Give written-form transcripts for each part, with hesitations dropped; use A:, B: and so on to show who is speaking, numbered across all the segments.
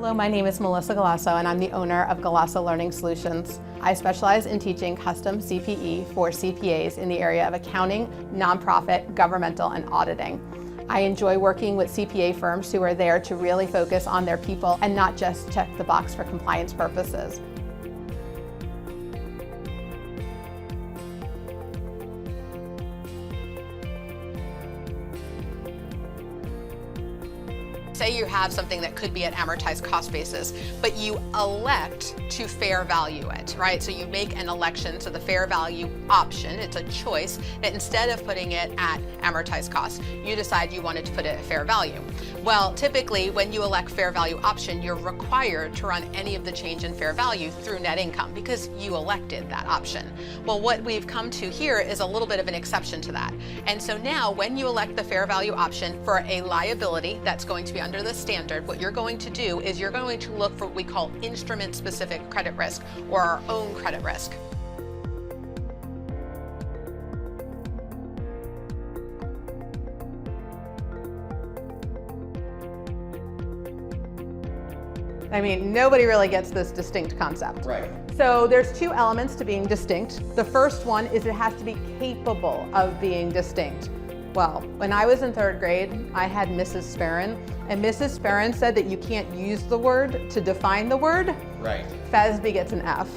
A: Hello, my name is Melisa Galasso and I'm the owner of Galasso Learning Solutions. I specialize in teaching custom CPE for CPAs in the area of accounting, nonprofit, governmental, and auditing. I enjoy working with CPA firms who are there to really focus on their people and not just check the box for compliance purposes. Say you have something that could be at amortized cost basis, but you elect to fair value it, right? So you make an election to the fair value option. It's a choice that instead of putting it at amortized cost, you decide you wanted to put it at fair value. Well, typically when you elect fair value option, you're required to run any of the change in fair value through net income because you elected that option. Well, what we've come to here is a little bit of an exception to that. And so now when you elect the fair value option for a liability that's going to be under the standard, what you're going to do is you're going to look for what we call instrument-specific credit risk, or our own credit risk. I mean, nobody really gets this distinct concept.
B: Right.
A: So there's two elements to being distinct. The first one is it has to be capable of being distinct. Well, when I was in third grade, I had Mrs. Sparron, and Mrs. Sparron said that you can't use the word to define the word.
B: Right.
A: FASB gets an F.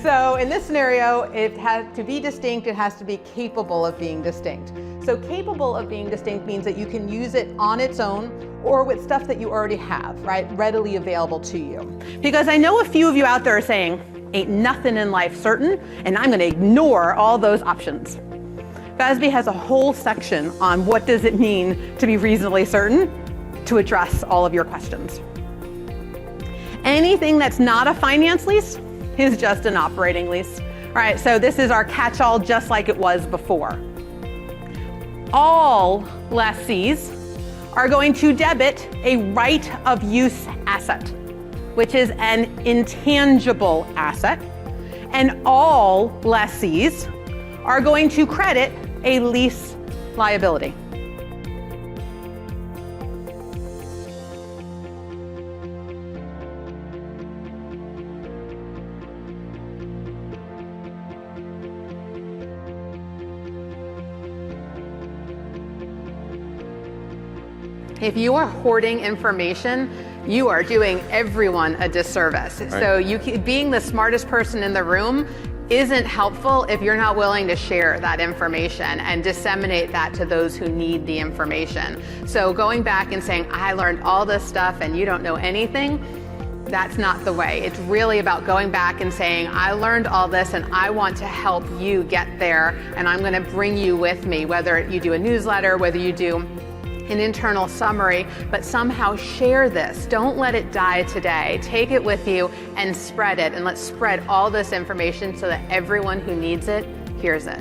A: So in this scenario, it has to be distinct, it has to be capable of being distinct. So capable of being distinct means that you can use it on its own or with stuff that you already have, right, readily available to you. Because I know a few of you out there are saying, ain't nothing in life certain, and I'm gonna ignore all those options. FASB has a whole section on what does it mean to be reasonably certain to address all of your questions. Anything that's not a finance lease is just an operating lease. All right, so this is our catch-all just like it was before. All lessees are going to debit a right of use asset, which is an intangible asset, and all lessees are going to credit a lease liability. If you are hoarding information, you are doing everyone a disservice. Right. So being the smartest person in the room isn't helpful if you're not willing to share that information and disseminate that to those who need the information. So going back and saying, I learned all this stuff and you don't know anything, that's not the way. It's really about going back and saying, I learned all this and I want to help you get there, and I'm going to bring you with me, whether you do a newsletter, whether you do an internal summary, but somehow share this. Don't let it die today. Take it with you and spread it, and let's spread all this information so that everyone who needs it hears it.